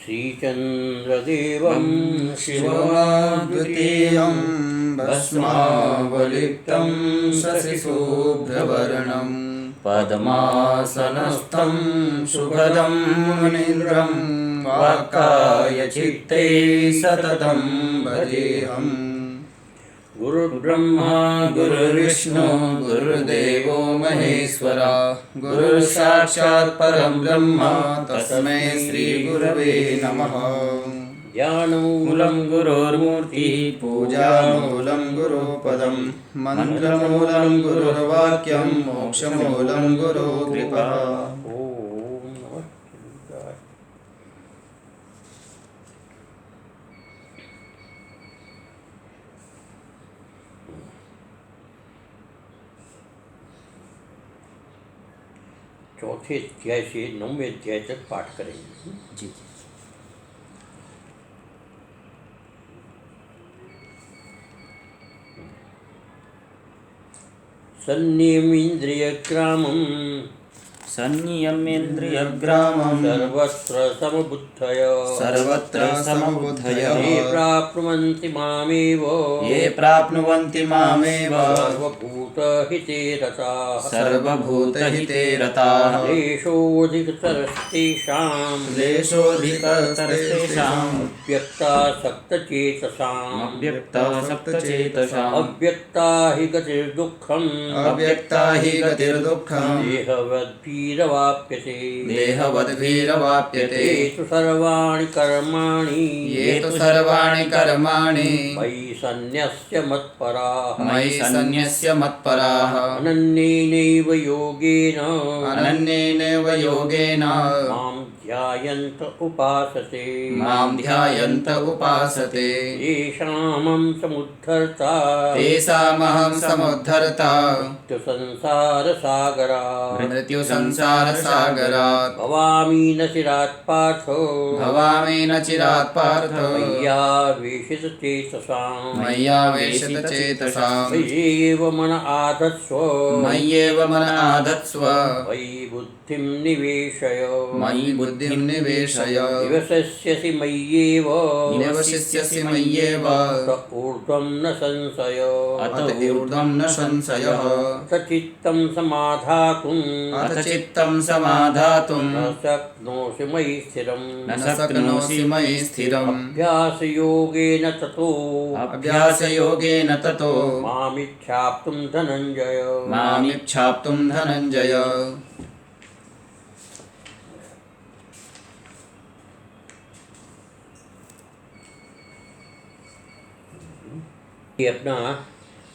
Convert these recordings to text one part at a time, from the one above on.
श्रीचन्द्रदेवं शिवमाद्वितीयं भस्मावलिप्तं शशिशुभ्रवर्णं पद्मासनस्थं सुखदं मुनीन्द्रं वाक्कायचित्ते सततं भजेऽहम्। गुरुर्ब्रह्मा गुरुर्विष्णु गुरुर्देवो महेश्वरा गुरुर्साक्षात् परं ब्रह्म तस्मै श्रीगुरवे नमः। ज्ञानमूलं गुरोर्मूर्तिः पूजामूलं गुरुपदं मन्त्रमूलं गुरुर्वाक्यं मोक्षमूलं गुरुकृपा। चौथे अध्याय से 9वें अध्याय तक पाठ करेंगे। जी संयमीन्द्रियग्रामं संयमेन्द्रियग्रामं सर्वत्र समबुद्धय ये प्राप्नुवन्ति मामेव सर्वभूतहिते रताः क्लेशोऽधिकतरस्तेषां अव्यक्तासक्तचेतसाम् अव्यक्ता हि गतिर्दुःखम् देहवद्भिरवाप्यते ये तु सर्वाणि कर्माणि मयि सन्न्यस्य मत्पराः अनन्येनैव योगेन मां ध्यायन्त उपासते येषामहं समुद्धर्ता मृत्युसंसारसागरात् भवामि न चिरात् पार्थ मय्यावेशितचेतसां मय्येव मन आधत्स्व मयि बुद्धिं निवेशय निवसिष्यसि मय्येव अत ऊर्ध्वं न संशयः अथ चित्तं समाधातुं न शक्नोषि मयि स्थिरम् अभ्यासयोगेन ततो मामिच्छाप्तुं धनञ्जय। ये अपना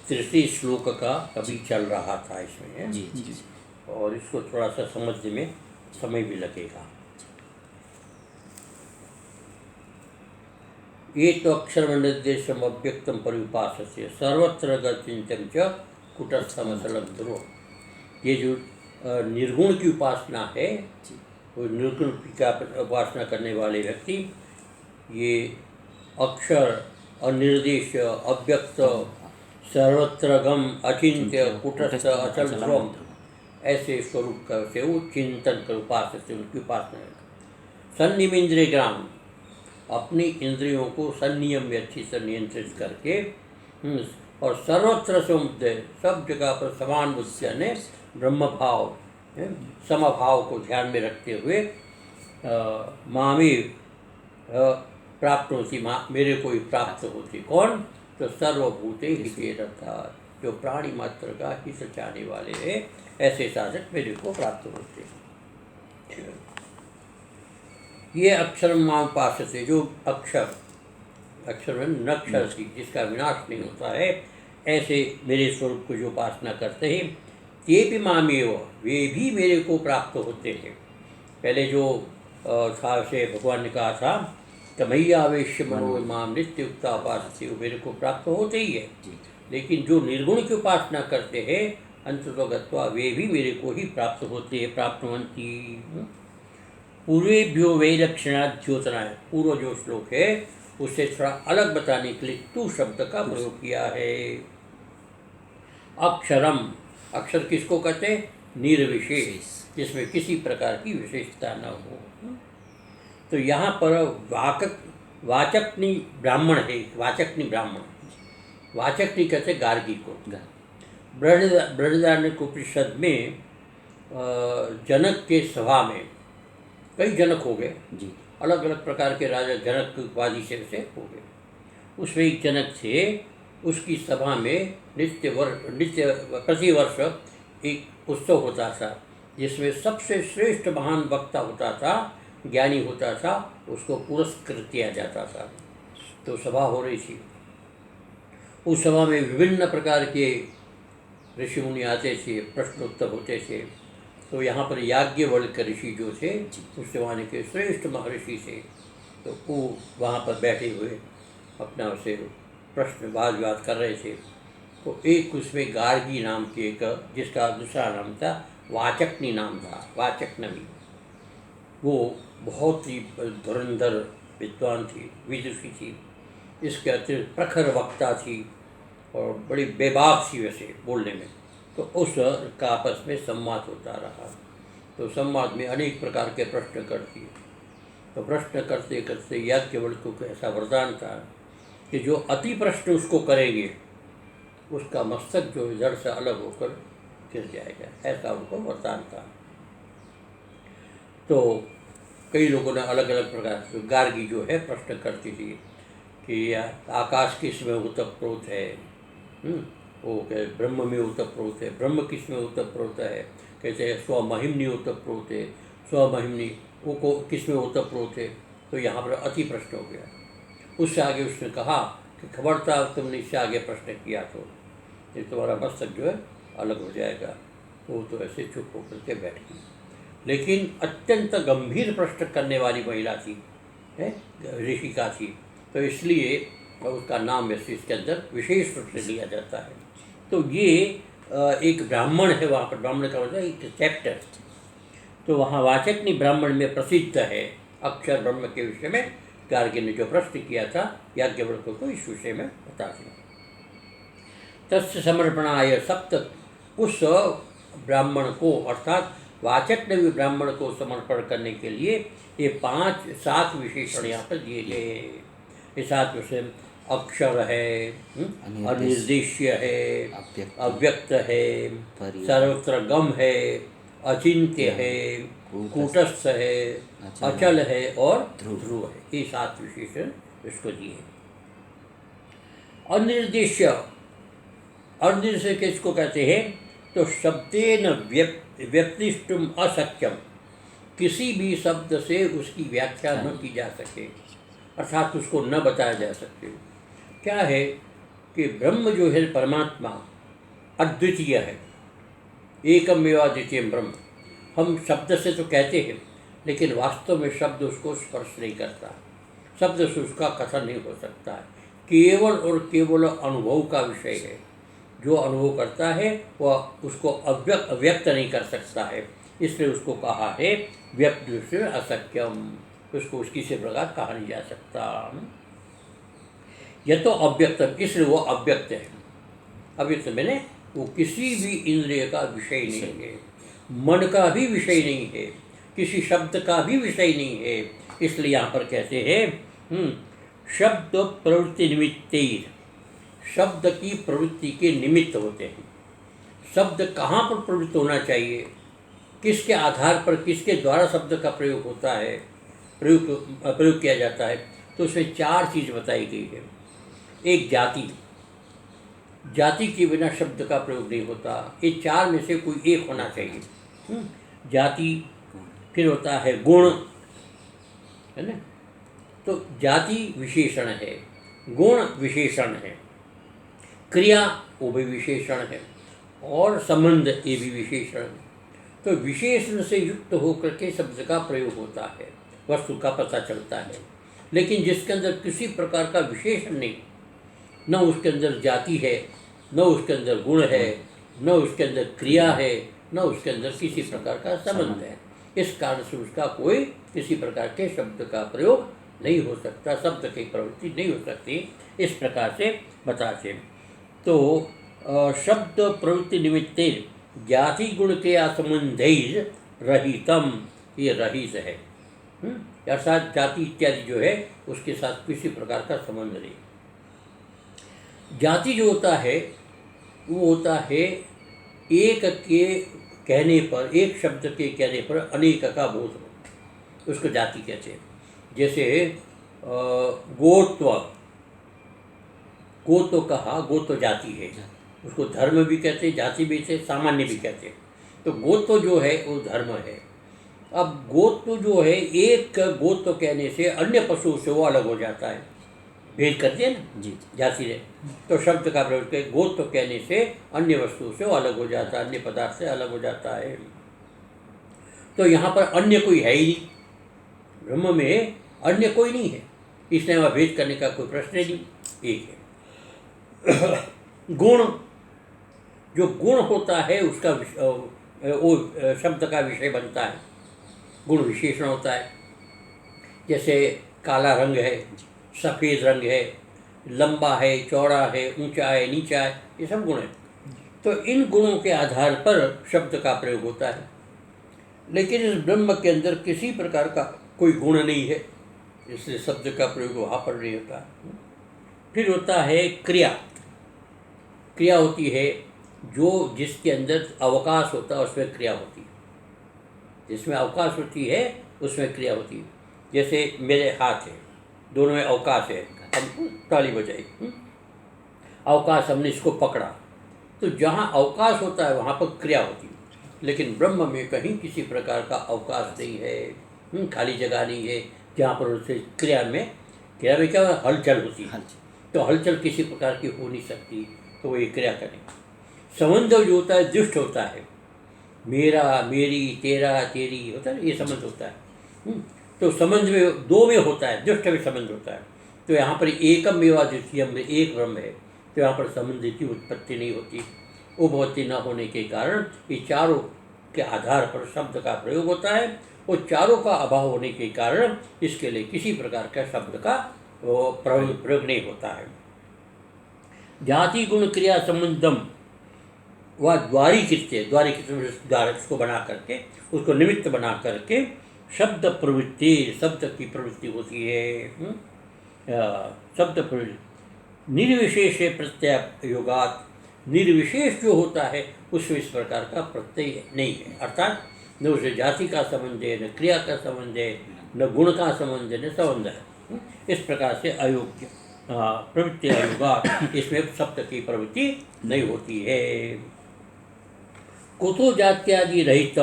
33 श्लोक का अभी चल रहा था इसमें जी और इसको थोड़ा सा समझने में समय भी लगेगा। ये तो अक्षरमनिर्देशम अव्यक्तम परिउपास्य सर्वत्र गतिंचम च कुटस्थमसलं ध्रुवम्। ये जो निर्गुण की उपासना है, वो निर्गुण की उपासना करने वाले व्यक्ति ये अक्षर अनिर्देश अव्यक्त सर्वत्रगम अचिंत्य कुटस्थ अचल ध्रुवम ऐसे स्वरूप का से वो चिंतन कर उपासना से उनकी उपासना है। संयमेन्द्रिय ग्राम अपनी इंद्रियों को संयम में अच्छी से नियंत्रित करके और सर्वत्र समुदय सब जगह पर समान बुद्धि यानी ब्रह्म भाव समभाव को ध्यान में रखते हुए मामी प्राप्तोसी मेरे को ही प्राप्त होती। कौन? तो सर्वभूते हिते रता जो प्राणी मात्र का हित चाहने वाले हैं, ऐसे साधक मेरे को प्राप्त होते हैं। ये अक्षर मापास से जो अक्षर में नक्षर थी जिसका विनाश नहीं होता है, ऐसे मेरे स्वरूप को जो उपासना करते हैं ये भी मामेव वे भी मेरे को प्राप्त होते हैं। पहले जो था से भगवान ने कहा था तमय्यावेश्य मनो माम नित्युक्ता उपासते मेरे को प्राप्त होते ही है, लेकिन जो निर्गुण की उपासना करते हैं अंततो गत्वा वे भी मेरे को ही प्राप्त होते हैं। प्राप्नुवन्ति पूर्वेभ्यो वैलक्षणात् द्योतनाय पूर्व जो श्लोक है उससे थोड़ा अलग बताने के लिए तू शब्द का प्रयोग किया है। अक्षरम अक्षर किसको कहते? निर्विशेष, जिसमें किसी प्रकार की विशेषता न हो। तो यहाँ पर वाचकनी ब्राह्मण है, वाचकनी ब्राह्मण, वाचकनी कहते गार्गी को। बृहदारण्यक उपनिषद में जनक के सभा में कई जनक हो गए जी। अलग अलग प्रकार के राजा जनक उपाधि से हो गए। उसमें एक जनक थे, उसकी सभा में नित्य प्रतिवर्ष एक उत्सव होता था जिसमें सबसे श्रेष्ठ महान वक्ता होता था, ज्ञानी होता था, उसको पुरस्कृत किया जाता था। तो सभा हो रही थी, उस सभा में विभिन्न प्रकार के ऋषि मुनि आते थे, प्रश्नोत्तर होते थे। तो यहाँ पर याज्ञवल्क्य ऋषि जो थे उस जमाने के श्रेष्ठ महर्षि थे, तो वो वहाँ पर बैठे हुए अपना उसे प्रश्न वाद विवाद कर रहे थे। तो एक उसमें गार्गी नाम की एक, जिसका दूसरा नाम था वाचकनी नाम था, वाचकनवी, वो बहुत ही धुरंधर विद्वान थी, विदुषी थी, इसके अतिरिक्त प्रखर वक्ता थी और बड़ी बेबाक थी वैसे बोलने में। तो उस का आपस में संवाद होता रहा। तो संवाद में अनेक प्रकार के प्रश्न करती, तो प्रश्न करते करते याज्ञवल्क्य को ऐसा वरदान था कि जो अति प्रश्न उसको करेंगे उसका मस्तक जो इधर से अलग होकर गिर जाएगा, ऐसा उनको वरदान था। तो कई लोगों ने अलग अलग प्रकार से, गार्गी जो है प्रश्न करती थी कि आकाश किस में ओतप्रोत है, वो कहे ब्रह्म में ओतप्रोत है, ब्रह्म किस में ओतप्रोत है, कहते हैं स्वमहिमनी ओतप्रोत है, स्वमहिमनी वो को किस में ओतप्रोत है। तो यहाँ पर अति प्रश्न हो गया। उससे आगे उसने कहा कि खबर था तुमने इससे आगे प्रश्न किया तो ये तुम्हारा मस्तक जो है अलग हो जाएगा। वो तो ऐसे चुप होकर के बैठ गई, लेकिन अत्यंत गंभीर प्रश्न करने वाली महिला थी, है ऋषिका थी, तो इसलिए उसका नाम वैसे इसके अंदर विशेष रूप से लिया जाता है। तो ये एक ब्राह्मण है, वहाँ पर ब्राह्मण का मतलब एक चैप्टर, तो वहाँ वाचकनी ब्राह्मण में प्रसिद्ध है अक्षर ब्रह्म के विषय में गार्गी ने जो प्रश्न किया था याज्ञवल्क्य को इस विषय में बता दिया। तस्य समर्पणाय सप्त, उस ब्राह्मण को अर्थात वाचकनवी ब्राह्मण को समर्पण करने के लिए ये 7 विशेषण यहाँ पर दिए गए। ये 7 विषय अक्षर है, अनिर्देश्य है, अव्यक्त है, सर्वत्र गम है, अचिंत्य है, कूटस्थ है, अचल है और ध्रुव है। ये 7 विशेषण इसको दिए। अनिर्देश्य, अनिर्देश्य किसको कहते हैं? तो शब्देन व्यक्तिष्टुम अशक्यम, किसी भी शब्द से उसकी व्याख्या न की जा सके, अर्थात उसको न बताया जा सके। क्या है कि ब्रह्म जो है परमात्मा अद्वितीय है, एकमेव अद्वितीय ब्रह्म। हम शब्द से तो कहते हैं, लेकिन वास्तव में शब्द उसको स्पर्श नहीं करता, शब्द से उसका कथन नहीं हो सकता है, केवल और केवल अनुभव का विषय है। जो अनुभव करता है वह उसको अव्यक्त नहीं कर सकता है, इसलिए उसको कहा है व्यक्त दृष्टि में अशक्यम, उसको उसकी से प्रकार कहा नहीं जा सकता। यह तो अव्यक्तम, इसलिए वो अव्यक्त है। अव्यक्त मैंने वो किसी भी इंद्रिय का विषय नहीं है, मन का भी विषय नहीं है, किसी शब्द का भी विषय नहीं है। इसलिए यहाँ पर कहते हैं शब्द प्रवृत्ति निमित्त, शब्द की प्रवृत्ति के निमित्त होते हैं। शब्द कहाँ पर प्रवृत्त होना चाहिए, किसके आधार पर, किसके द्वारा शब्द का प्रयोग होता है, प्रयोग किया जाता है, तो उसमें 4 चीज़ बताई गई है। एक जाति, जाति के बिना शब्द का प्रयोग नहीं होता, ये 4 में से कोई एक होना चाहिए। जाति, फिर होता है गुण, है ना, तो जाति विशेषण है, गुण विशेषण है, क्रिया वो भी विशेषण है, और संबंध ये भी विशेषण है। तो विशेषण से युक्त होकर के शब्द का प्रयोग होता है, वस्तु का पता चलता है। लेकिन जिसके अंदर किसी प्रकार का विशेषण नहीं, न उसके अंदर जाति है, न उसके अंदर गुण है, न उसके अंदर क्रिया है, न उसके अंदर किसी प्रकार का संबंध है, इस कारण से उसका कोई किसी प्रकार के शब्द का प्रयोग नहीं हो सकता, शब्द की प्रवृत्ति नहीं हो सकती। इस प्रकार से बताते। तो शब्द प्रवृत्ति निमित्ते जाति गुण के असंबंधैर रहितम, ये रहित है, अर्थात जाति इत्यादि जो है उसके साथ किसी प्रकार का संबंध नहीं। जाति जो होता है वो होता है एक के कहने पर, एक शब्द के कहने पर अनेक का बोध हो, उसको जाति कहते हैं। जैसे गोत्व, गोत्व कहा, गोत्व जाति है, उसको धर्म भी कहते हैं, जाति भी कहते हैं, सामान्य भी कहते हैं। तो गोत्व जो है वो धर्म है। अब गोत्व जो है, एक गोत्व कहने से अन्य पशु से वो अलग हो जाता है, भेद करते हैं ना जी जाति ने। तो शब्द का प्रयोग है, गोत्व कहने से अन्य वस्तु से वो अलग हो जाता है, अन्य पदार्थ से अलग हो जाता है। तो यहाँ पर अन्य कोई है ही नहीं, ब्रह्म में अन्य कोई नहीं है, इसलिए वह भेद करने का कोई प्रश्न ही नहीं, एक है। गुण, जो गुण होता है उसका वो शब्द का विषय बनता है, गुण विशेषण होता है। जैसे काला रंग है, सफ़ेद रंग है, लंबा है, चौड़ा है, ऊंचा है, नीचा है, ये सब गुण है। तो इन गुणों के आधार पर शब्द का प्रयोग होता है। लेकिन इस ब्रह्म के अंदर किसी प्रकार का कोई गुण नहीं है, इसलिए शब्द का प्रयोग वहाँ पर नहीं होता। फिर होता है क्रिया। क्रिया होती है जो जिसके अंदर अवकाश होता है उसमें क्रिया होती है, जिसमें अवकाश होती है उसमें क्रिया होती है। जैसे मेरे हाथ है, दोनों में अवकाश है, हम ताली बजाई, अवकाश, हमने इसको पकड़ा, तो जहाँ अवकाश होता है वहाँ पर क्रिया होती है। लेकिन ब्रह्म में कहीं किसी प्रकार का अवकाश नहीं है, खाली जगह नहीं है जहाँ पर उससे क्रिया में क्या हलचल होती है। तो हलचल किसी प्रकार की हो नहीं सकती, तो वो ये क्रिया करें। संबंध जो होता है दुष्ट होता है, मेरा, मेरी, तेरा, तेरी होता है, ये संबंध होता है। तो संबंध में दो में होता है, दुष्ट में संबंध होता है। तो यहाँ पर एकम मेवा द्वितीयम में एक ब्रह्म है, तो यहाँ पर संबंध की उत्पत्ति नहीं होती। उभवती न होने के कारण ये चारों के आधार पर शब्द का प्रयोग होता है, और चारों का अभाव होने के कारण इसके लिए किसी प्रकार का शब्द का प्रयोग नहीं होता है। जाति गुण क्रिया संबंधम वह द्वारीकृत्य, द्वारीकृत को बना करके, उसको निमित्त बना करके शब्द प्रवृत्ति, शब्द की प्रवृत्ति होती है। शब्द प्रवृत्ति निर्विशेष प्रत्यय योगात, निर्विशेष जो होता है उसमें इस प्रकार का प्रत्यय नहीं है, अर्थात न उसे जाति का संबंध है, न क्रिया का संबंध है, न गुण का संबंध है, न संबंध है। इस प्रकार से अयोग्य प्रवृत्ति अयोगात, इसमें शब्द की प्रवृत्ति नहीं होती है। कुतो जात्यादि रहित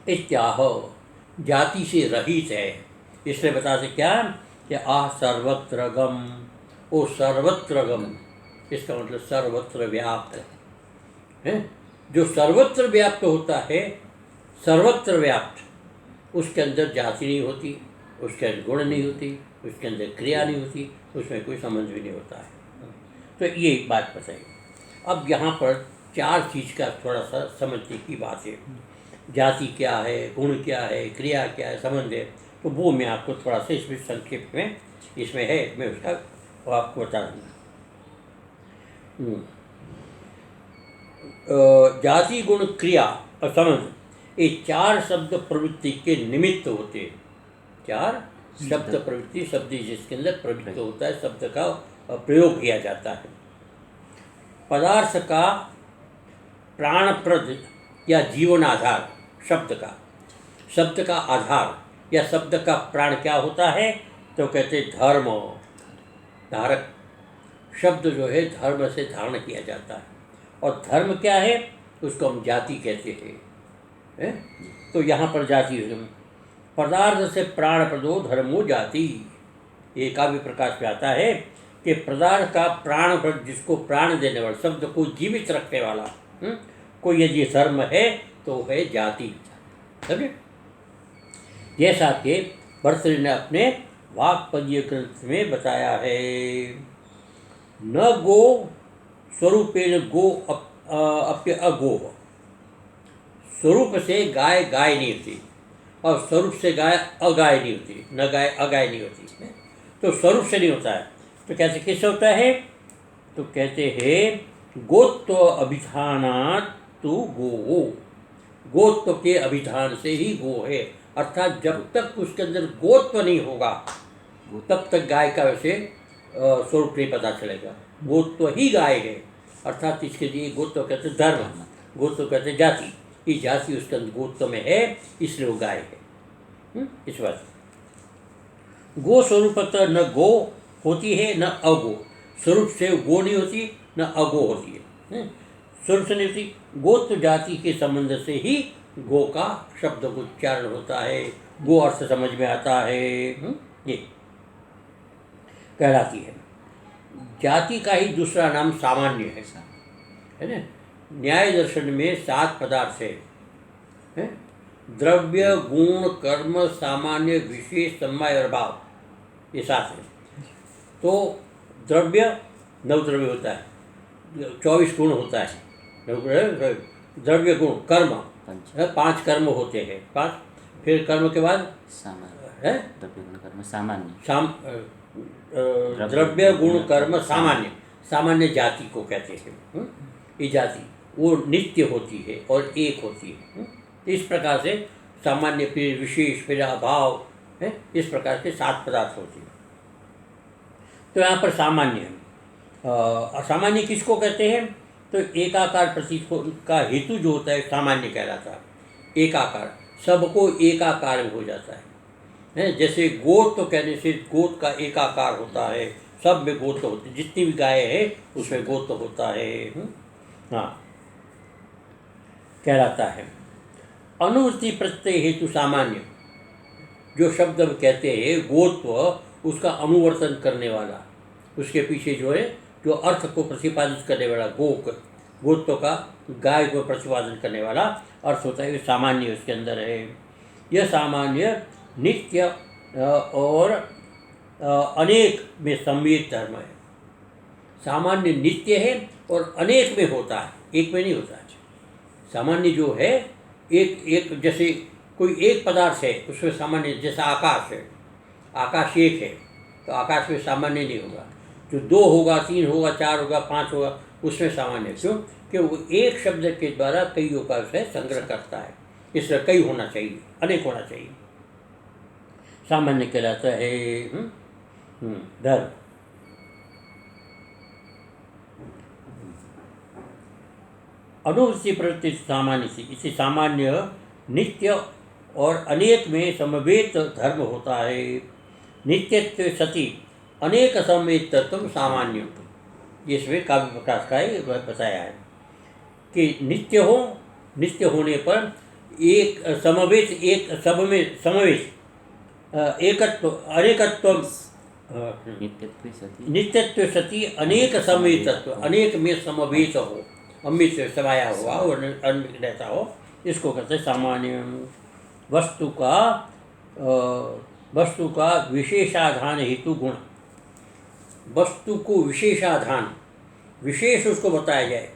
इत्याह, जाति से रहित है, इसलिए बताते क्या कि आ सर्वत्र गम, ओ सर्वत्र गम, इसका मतलब सर्वत्र व्याप्त है। जो सर्वत्र व्याप्त होता है, सर्वत्र व्याप्त, उसके अंदर जाति नहीं होती, उसके अंदर गुण नहीं होती, उसके अंदर क्रिया नहीं होती, उसमें कोई संबंध भी नहीं होता है। तो ये बात बताइए। अब यहाँ पर चार चीज़ का थोड़ा सा समझने की बात है। जाति क्या है, गुण क्या है, क्रिया क्या है, संबंध है, तो वो मैं आपको थोड़ा सा इसमें संक्षेप में इसमें है, मैं उसका आपको बता दूँगा। जाति गुण क्रिया और संबंध, ये चार शब्द प्रवृत्ति के निमित्त होते हैं। चार शब्द प्रवृत्ति, शब्द जिसके अंदर प्रवृत्त होता है, शब्द का प्रयोग किया जाता है। पदार्थ का प्राणप्रद या जीवन आधार, शब्द का आधार या शब्द का प्राण क्या होता है, तो कहते धर्म, धारक। शब्द जो है धर्म से धारण किया जाता है, और धर्म क्या है, उसको हम जाति कहते हैं। तो यहाँ पर जाति, पदार्थ से प्राण प्रदो धर्मो जाति, ये काव्य प्रकाश में आता है कि पदार्थ का प्राण, जिसको प्राण देने वाला, शब्द को जीवित रखने वाला कोई यदि धर्म है तो है जाति, समझे। जैसा कि भर्तृहरि ने अपने वाक्पदीय ग्रंथ में बताया है, न गो स्वरूपेण गो अप्य अगो, स्वरूप से गाय गाय नहीं होती, और स्वरूप से गाय अगाय नहीं होती, न गाय अगाय नहीं होती इसमें। तो स्वरूप से नहीं होता है, तो कैसे किससे होता है? तो कहते हैं गोत्व अभिधानात् तु गो, गोत्व के अभिधान से ही गो है। अर्थात जब तक उसके अंदर गोत्व नहीं होगा तब तक गाय का वैसे स्वरूप नहीं पता चलेगा। गोत्व ही गाय है, अर्थात इसके लिए गोत्व कहते धर्म, गोत्व कहते जाति। ये जाति उसके अंदर गोत्व में है, इसलिए वो गाय है। इस बात गो स्वरूपतः न गो होती है न अगो, स्वरूप से गो नहीं होती न अगो होती है, स्वरूप से नहीं होती। गोत्र जाति के संबंध से ही गो का शब्द उच्चारण होता है, गो अर्थ समझ में आता है, ये कहलाती है। जाति का ही दूसरा नाम सामान्य है ना। न्याय दर्शन में 7 पदार्थ है, द्रव्य, गुण, कर्म, सामान्य, विशेष, समय और भाव, ये 7 है। तो द्रव्य 9 द्रव्य होता है, 24 गुण होता है, द्रव्य गुण कर्म 5 कर्म होते हैं, 5। फिर कर्म के बाद है द्रव्य गुण कर्म सामान्य, सामान्य जाति को कहते हैं। ये जाति वो नित्य होती है और एक होती है। इस प्रकार से सामान्य, फिर विशेष, फिर अभाव है, इस प्रकार के 7 पदार्थ होते हैं। तो यहाँ पर सामान्य है। असामान्य किसको कहते हैं? तो एकाकार प्रतीत का हेतु जो होता है सामान्य कहलाता है। एकाकार सबको एकाकार में हो जाता है। जैसे गोत तो कहने से गोत का एकाकार होता है, सब में गोत होते, जितनी भी गाय है उसमें गोत होता है। हाँ, कहलाता है। अनुवृत्ति प्रत्यय हेतु सामान्य, जो शब्द हम कहते हैं गोत्व, उसका अनुवर्तन करने वाला, उसके पीछे जो है जो अर्थ को प्रतिपादित करने वाला गोत्व का गाय को प्रतिपादन करने वाला अर्थ होता है, ये सामान्य उसके अंदर है। यह सामान्य नित्य और अनेक में सम्मिलित धर्म है। सामान्य नित्य है और अनेक में होता है, एक में नहीं होता है। सामान्य जो है एक जैसे कोई एक पदार्थ है उसमें सामान्य, जैसा आकाश है, आकाश एक है तो आकाश में सामान्य नहीं होगा। जो 2 होगा, 3 होगा, 4 होगा, 5 होगा, उसमें सामान्य। क्यों? कि वो एक शब्द के द्वारा कईयों का विषय संग्रह करता है, इसलिए कई होना चाहिए, अनेक होना चाहिए। सामान्य कहलाता है धर्म। अनुवृत्ति प्रवृत्ति सामान्य से, इसे सामान्य नित्य और अनेक में समवेत धर्म होता है। नित्यत्व सति अनेक समवेत तत्व सामान्य, इसमें काव्य प्रकाश का ही बताया है कि नित्य हो, नित्य होने पर एक समवेत, एक सब में समवेत, एकत्व, अनेकत्व, नित्यत्व सति अनेक समवेतत्व, अनेक में समवेत हो, अमृत से समाया हुआ और रहता हो, इसको कहते हैं सामान्य। वस्तु का विशेषाधान हेतु गुण, वस्तु को विशेषाधान, विशेष उसको बताया जाए,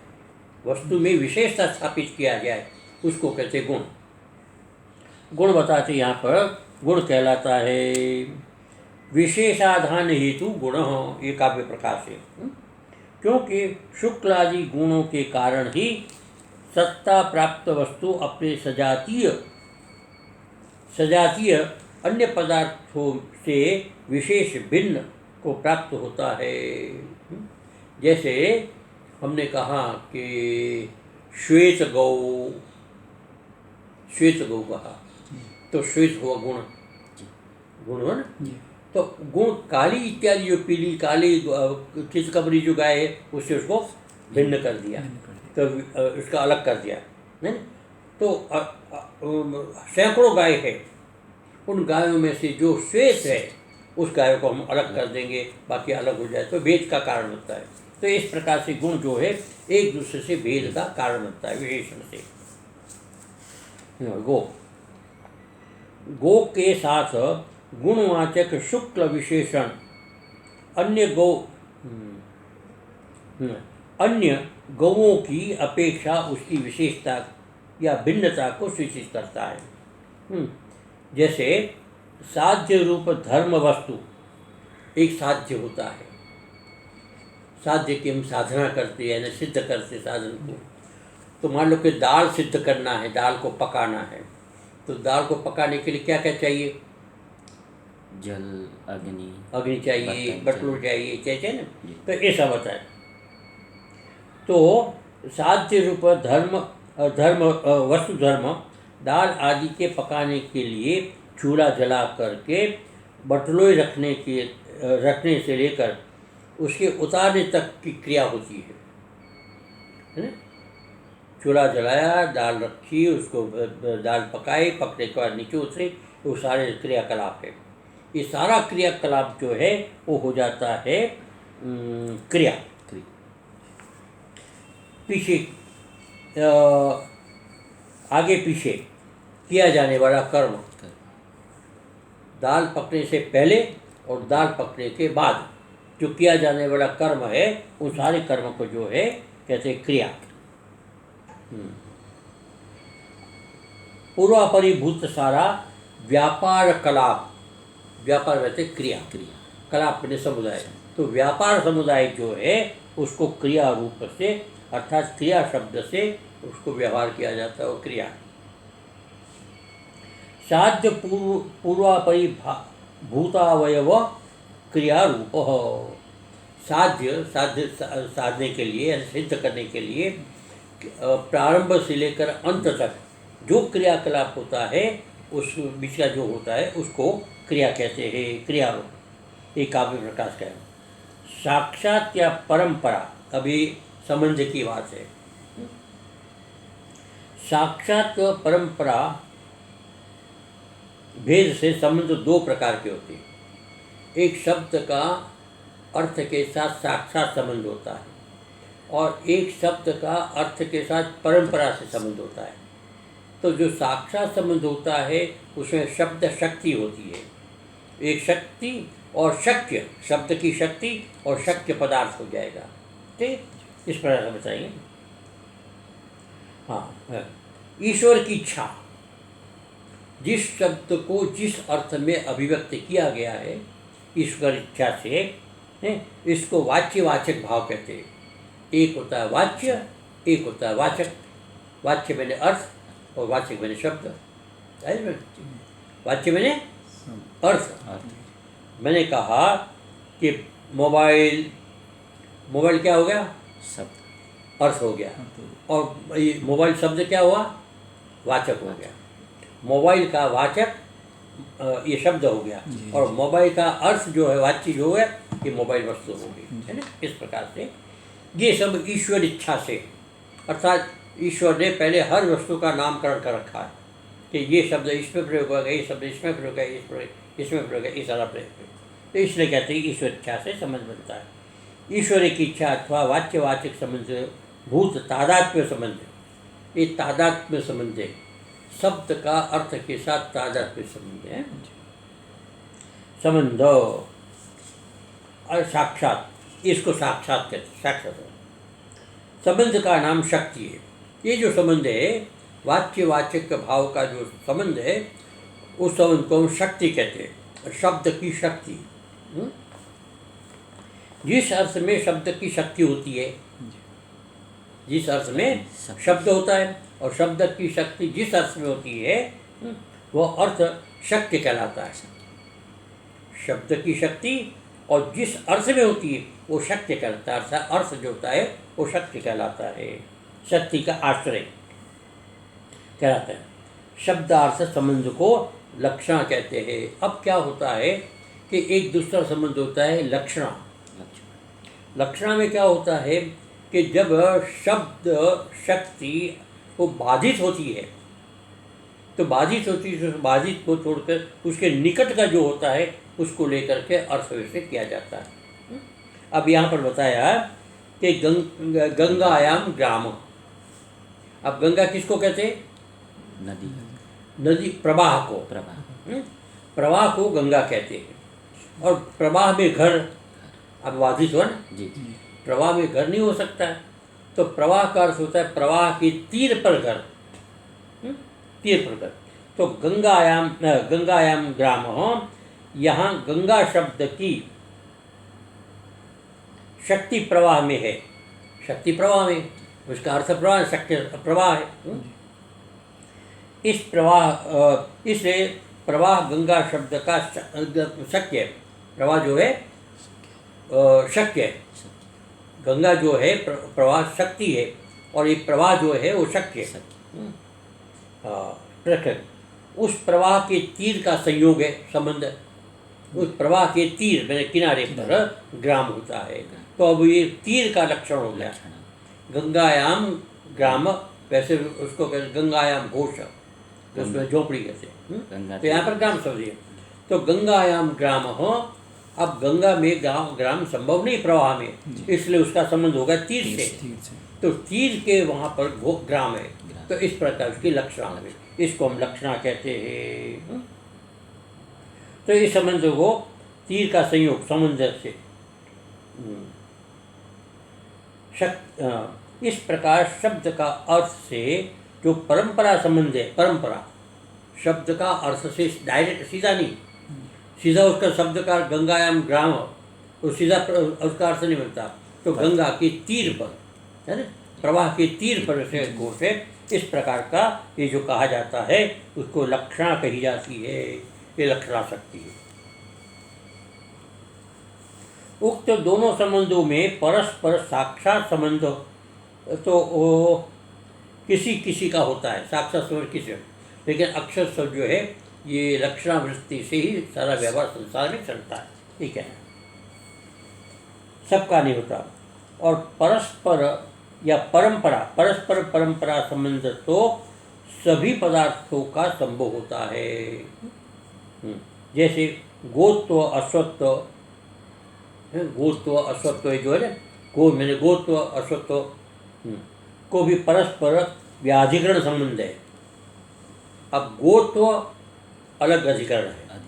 वस्तु में विशेषता स्थापित किया जाए, उसको कहते गुण। गुण बताते यहाँ पर गुण कहलाता है विशेषाधान हेतु गुण, ये काव्य प्रकाश है। क्योंकि शुक्ल आदि गुणों के कारण ही सत्ता प्राप्त वस्तु अपने सजातीय अन्य पदार्थों से विशेष भिन्न को प्राप्त होता है। जैसे हमने कहा कि श्वेत गौ कहा, तो श्वेत हुआ गुण, गुण हुआ ना। तो गुण काली इत्यादि, जो पीली काली चितकबरी जो गाय है उससे उसको भिन्न कर दिया, तो उसका अलग कर दिया, नहीं। तो सैकड़ों गाय है, उन गायों में से जो श्वेत है उस गायों को हम अलग कर देंगे, बाकी अलग हो जाए, तो भेद का कारण होता है। तो इस प्रकार से गुण जो है एक दूसरे से भेद का कारण बनता है, विशेषण से। गो के साथ गुणवाचक शुक्ल विशेषण अन्य गौओं की अपेक्षा उसकी विशेषता या भिन्नता को सूचित करता है। जैसे साध्य रूप धर्म वस्तु, एक साध्य होता है, साध्य की हम साधना करते हैं, यानी सिद्ध करते साधन को। तो मान लो कि दाल सिद्ध करना है, दाल को पकाना है, तो दाल को पकाने के लिए क्या क्या चाहिए? जल, अग्नि चाहिए, बटलू चाहिए, चाहिए ना। जी। तो ऐसा बताए। तो साध्य रूप धर्म वस्तु धर्म दाल आदि के पकाने के लिए चूल्हा जला करके बटलोई रखने से लेकर उसके उतारने तक की क्रिया होती है ना। चूल्हा जलाया, दाल रखी, उसको दाल पकाई, पकने के बाद नीचे उतरी, वो सारे क्रियाकलाप है। ये सारा क्रियाकलाप जो है वो हो जाता है क्रिया। पीछे आगे पीछे किया जाने वाला कर्म, दाल पकने से पहले और दाल पकने के बाद जो किया जाने वाला कर्म है, उन सारे कर्म को जो है कहते हैं क्रिया। पूर्वापरिभूत सारा व्यापार कलाप, व्यापार वैसे क्रिया, कलाप मैंने समुदाय। तो व्यापार समुदाय जो है उसको क्रिया रूप से, अर्थात क्रिया शब्द से उसको व्यवहार किया जाता है, वो क्रिया। साध्य पूर्वापरिभूतावयव क्रिया रूप। साधने के लिए, सिद्ध करने के लिए प्रारंभ से लेकर अंत तक जो क्रियाकलाप होता है, उस बीच का जो होता है उसको क्रिया कहते हैं, क्रिया रूप। ये काव्य प्रकाश का है। साक्षात या परंपरा, अभी संबंध की बात है। साक्षात परंपरा भेद से संबंध दो प्रकार के होते हैं। एक शब्द का अर्थ के साथ साक्षात संबंध होता है, और एक शब्द का अर्थ के साथ परंपरा से संबंध होता है। तो जो साक्षात संबंध होता है उसमें शब्द शक्ति होती है। एक शक्ति और शक्य, शब्द की शक्ति और शक्य पदार्थ हो जाएगा। ठीक, इस प्रकार से बताएंगे। हाँ, ईश्वर की इच्छा, जिस शब्द को जिस अर्थ में अभिव्यक्त किया गया है ईश्वर इच्छा से, इसको वाच्य वाचक भाव कहते हैं। एक होता है वाच्य, एक होता है वाचक। वाच्य मैंने अर्थ और वाचक मैंने शब्द। वाच्य मैंने अर्थ। मैंने कहा कि मोबाइल क्या हो गया? शब्द, अर्थ हो गया। और ये मोबाइल शब्द क्या हुआ? वाचक हो गया। मोबाइल का वाचक ये शब्द हो गया, और मोबाइल का अर्थ जो है वाच्य जो है ये मोबाइल वस्तु हो गई, है ना। इस प्रकार से ये सब ईश्वर इच्छा से, अर्थात ईश्वर ने पहले हर वस्तु का नामकरण कर रखा है कि ये शब्द इसमें प्रयोग होगा, ये शब्द इसमें प्रयोग है, इसमें प्रयोग है, इस सारा प्रयोग। तो इसलिए कहते हैं ईश्वर इच्छा से संबंध बनता है। ईश्वर की इच्छा अथवा वाच्यवाचक संबंध भूत तादात्म्य संबंध, ये तादात्म्य संबंध है। शब्द का अर्थ के साथ तादात्म्य संबंध है। संबंध और साक्षात, इसको साक्षात कहते हैं। साक्षात संबंध का नाम शक्ति है। ये जो संबंध है वाच्यवाचक भाव का जो संबंध है, उस संबंध को हम शक्ति कहते हैं। शब्द की शक्ति, जिस अर्थ में शब्द की शक्ति होती है, जिस अर्थ में शब्द होता है और शब्द की शक्ति जिस अर्थ में होती है, वह अर्थ शक्ति कहलाता है। शब्द की शक्ति और जिस अर्थ में होती है वो शक्ति कहलाता है। अर्थ जो होता है वो शक्ति कहलाता है, शक्ति का आश्रय कहलाता है। शब्दार्थ संबंध को लक्षण कहते हैं। अब क्या होता है कि एक दूसरा संबंध होता है लक्षणा। लक्षणा में क्या होता है कि जब शब्द शक्ति वो बाधित होती है, तो बाधित होती है, तो बाधित को छोड़कर उसके निकट का जो होता है उसको लेकर के अर्थ वैसे किया जाता है। अब यहाँ पर बताया कि गंगायाम ग्राम। अब गंगा किसको कहते हैं? नदी, नदी प्रवाह को, प्रवाह को गंगा कहते हैं। और प्रवाह में घर, अब बाधित हुआ ना जी, प्रवाह में घर नहीं हो सकता है, तो प्रवाह का अर्थ होता है प्रवाह के तीर पर घर, तीर पर घर। तो गंगायाम ग्राम, यहाँ गंगा शब्द की शक्ति प्रवाह में है, शक्ति प्रवाह में, उसका अर्थ प्रवाह, शक्ति प्रवाह है। इस प्रवाह इसलिए प्रवाह गंगा शब्द का शक्य है, प्रवाह जो है शक्य है, गंगा जो है प्रवाह शक्ति है, और ये प्रवाह जो है वो शक्य है। प्रखर उस प्रवाह के तीर का संयोग है, संबंध। उस प्रवाह के तीर मैंने किनारे पर ग्राम होता है, तो अब ये तीर का लक्षण हो गया। गंगायाम ग्राम, वैसे उसको कहते गंगायाम घोष, उसमें झोपड़ी कहते हैं, तो यहाँ पर ग्राम शब्द है। तो गंगायाम ग्राम हो, अब गंगा में ग्राम संभव नहीं प्रवाह में, इसलिए उसका संबंध होगा तीर से। तो तीर के वहाँ पर ग्राम है, तो इस प्रकार उसकी लक्षणा है, इसको हम लक्षणा कहते हैं। तो इस संबंध को तीर का संयोग सामंजस्य इस प्रकार शब्द का अर्थ से जो परंपरा संबंध है, परंपरा शब्द का अर्थ से डायरेक्ट सीधा नहीं, सीधा उसका शब्द का गंगायाम ग्राम, तो सीधा उसका अर्थ नहीं बनता। तो गंगा के तीर पर है ना, प्रवाह के तीर पर से घोष है, इस प्रकार का ये जो कहा जाता है उसको लक्षणा कही जाती है, ये लक्षणा शक्ति है। उक्त दोनों संबंधों में परस्पर साक्षात संबंध तो किसी किसी का होता है, साक्षात संबंध किसी, लेकिन अक्षर सब जो है ये लक्षणा वृत्ति से ही सारा व्यवहार संसार में चलता है, ठीक है, सबका नहीं होता। और परस्पर या परंपरा, परस्पर परंपरा संबंध तो सभी पदार्थों का संभव होता है। जैसे गोत्व अश्वत्व, गोत्व अश्वत्व जो है ना, मैंने गोत्व अश्वत्व को भी परस्पर व्याधिकरण संबंध है। अब गोत्व अलग अधिकरण है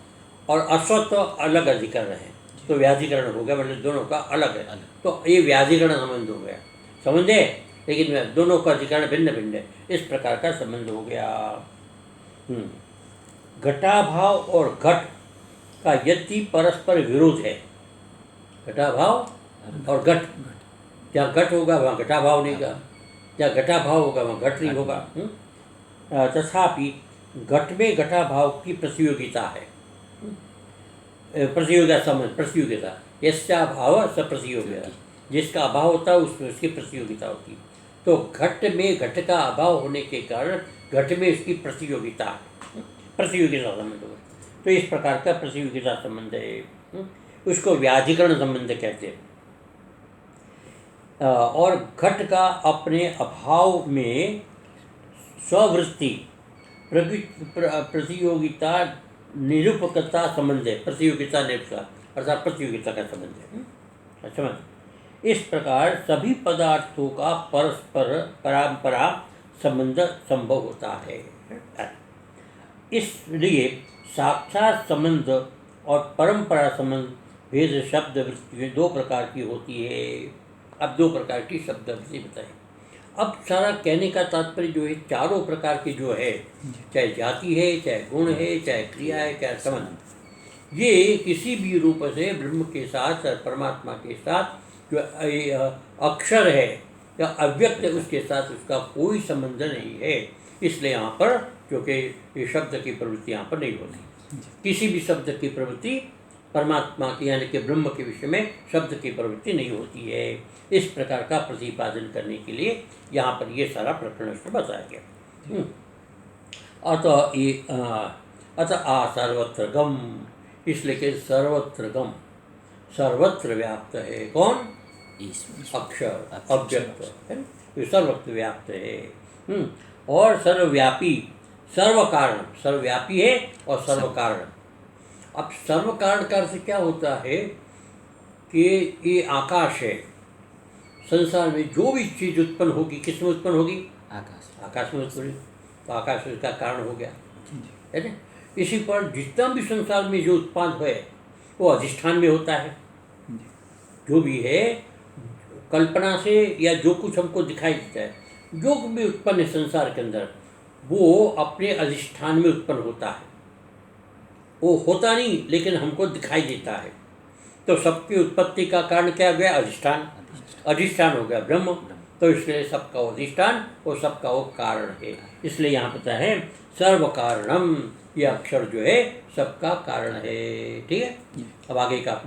और अश्वत्व अलग अधिकरण है, तो व्याधिकरण हो गया, मतलब दोनों का अलग है, तो ये व्याधिकरण संबंध हो गया, संबंध है लेकिन दोनों का अधिकरण भिन्न भिन्न है, इस प्रकार का संबंध हो गया। घटाभाव और घट का यदि परस्पर विरोध है, घटाभाव और घट, जहाँ घट होगा वहाँ घटाभाव नहीं होगा, जहाँ घटाभाव होगा वहाँ घट नहीं होगा। तथापि घट में घटाभाव की प्रतियोगिता है, प्रतियोगिता संबंध, प्रतियोगिता, यस्या भाव स प्रतियोगिता, जिसका अभाव होता है उसमें उसकी प्रतियोगिता होती है। तो घट में घट का अभाव होने के कारण घट में उसकी प्रतियोगिता, प्रतियोगिता संबंध होगा, तो इस प्रकार का प्रतियोगिता संबंध है, उसको व्याधिकरण संबंध कहते हैं। और घट का अपने अभाव में स्ववृत्ति प्रतियोगिता निरूपकता संबंध है, प्रतियोगिता निरूपकता अर्थात प्रतियोगिता का संबंध है। अच्छा, इस प्रकार सभी पदार्थों का परस्पर परंपरा संबंध संभव होता है। इसलिए साक्षात संबंध और परंपरा संबंध भेद शब्द वृत्ति दो प्रकार की होती है। अब दो प्रकार की शब्द वृत्ति बताई। अब सारा कहने का तात्पर्य जो है चारों प्रकार की जो है, चाहे जाति है, चाहे गुण है, चाहे क्रिया है, चाहे संबंध, ये किसी भी रूप से ब्रह्म के साथ, परमात्मा के साथ जो अक्षर है या अव्यक्त है उसके साथ उसका कोई संबंध नहीं है। इसलिए यहाँ पर क्योंकि ये शब्द की प्रवृत्ति यहाँ पर नहीं होती, किसी भी शब्द की प्रवृत्ति परमात्मा की यानी कि ब्रह्म के विषय में शब्द की प्रवृत्ति नहीं होती है। इस प्रकार का प्रतिपादन करने के लिए यहाँ पर ये सारा प्रकरण बताया गया। अतः सर्वत्र गम, इसलिए कि सर्वत्र गम, सर्वत्र व्याप्त है कौन? अक्षर, अव्यक्त है, ये सर्वत्र व्याप्त है। और सर्वव्यापी, सर्व कारण, सर्वव्यापी है और सर्व कारण। अब सर्व कारण का अर्थ क्या होता है कि ये आकाश है, संसार में जो भी चीज़ उत्पन्न होगी किस में उत्पन्न होगी? आकाश में उत्पन्न, तो आकाश उसका कारण हो गया, है ना। इसी पर जितना भी संसार में जो उत्पाद है वो अधिष्ठान में होता है। जो भी है कल्पना से या जो कुछ हमको दिखाई देता है, जो भी उत्पन्न है संसार के अंदर, वो अपने अधिष्ठान में उत्पन्न होता है। वो होता नहीं लेकिन हमको दिखाई देता है। तो सबकी उत्पत्ति का कारण क्या हो गया? अधिष्ठान। अधिष्ठान हो गया ब्रह्म, तो इसलिए सबका वो अधिष्ठान और सबका वो कारण है। इसलिए यहाँ पता है सर्व कारणम, यह अक्षर जो है सबका कारण है। ठीक है, अब आगे का